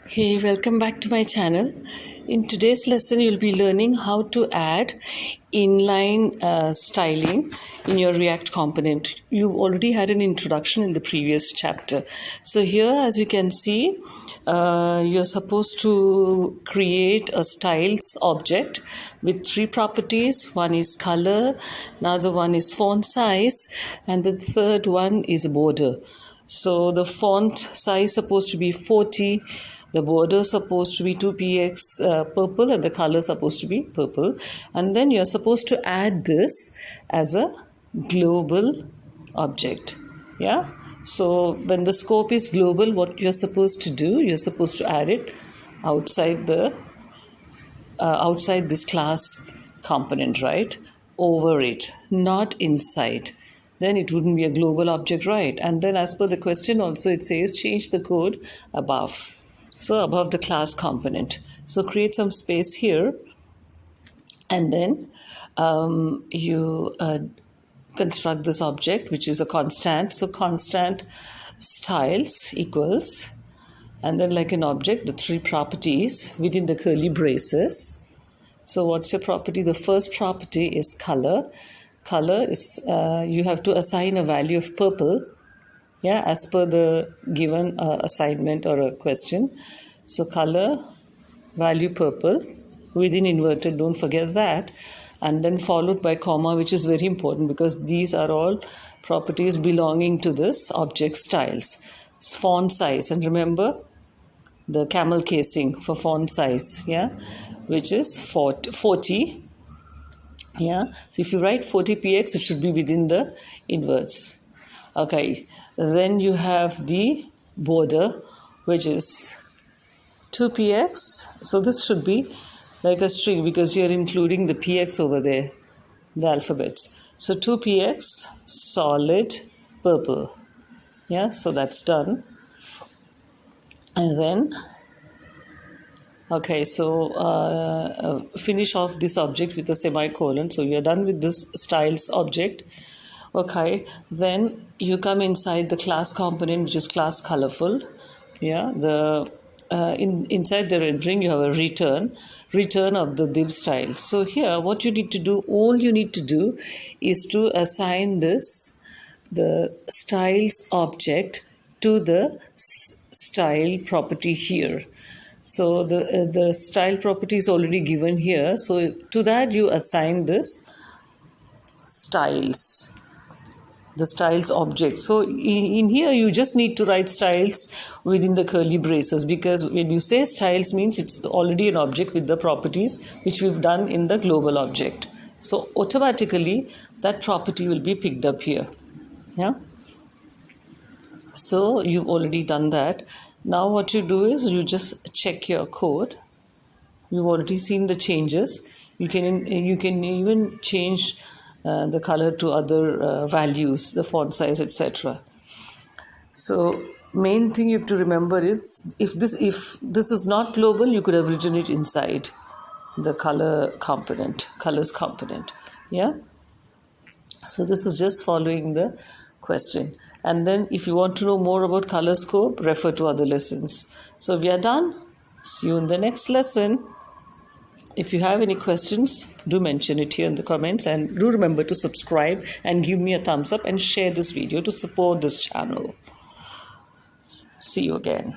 Hey, welcome back to my channel. In today's lesson, you'll be learning how to add inline styling in your React component. You've already had an introduction in the previous chapter. So here, as you can see, you're supposed to create a styles object with three properties. One is color, another one is font size, and the third one is a border. So the font size supposed to be 40. The border is supposed to be 2px purple and the color is supposed to be purple. And then you're supposed to add this as a global object. Yeah. So when the scope is global, what you're supposed to do, you're supposed to add it outside the outside this class component, right? Over it, not inside. Then it wouldn't be a global object, right? And then as per the question also, it says change the code above. So above the class component. So create some space here, and then you construct this object, which is a constant. So constant styles equals, and then like an object, the three properties within the curly braces. So what's your property? The first property is color. Color is, you have to assign a value of purple. Yeah, as per the given assignment or a question. So color, value purple, within inverted, don't forget that. And then followed by comma, which is very important because these are all properties belonging to this object styles. Font size, and remember the camel casing for font size, yeah, which is 40. Yeah, so if you write 40px, it should be within the inverts. Okay, then you have the border, which is 2px. So this should be like a string because you're including the px over there, the alphabets. So 2px solid purple. Yeah, so that's done. And then, okay, so finish off this object with a semicolon. So you're done with this styles object. Okay, then you come inside the class component, which is class colorful. Yeah, the inside the rendering you have a return of the div style. So here what you need to do, all you need to do is to assign this, the styles object, to the style property here. So the style property is already given here. So to that you assign this styles, the styles object. So in here you just need to write styles within the curly braces, because when you say styles means it's already an object with the properties which we've done in the global object. So automatically that property will be picked up here. Yeah. So you've already done that. Now what you do is you just check your code. You've already seen the changes. You can even change the color to other values, the font size, etc. So main thing you have to remember is if this is not global, you could have written it inside the colors component. Yeah. So this is just following the question. And then if you want to know more about color scope, refer to other lessons. So we are done. See you in the next lesson. If you have any questions, do mention it here in the comments, and do remember to subscribe and give me a thumbs up and share this video to support this channel. See you again.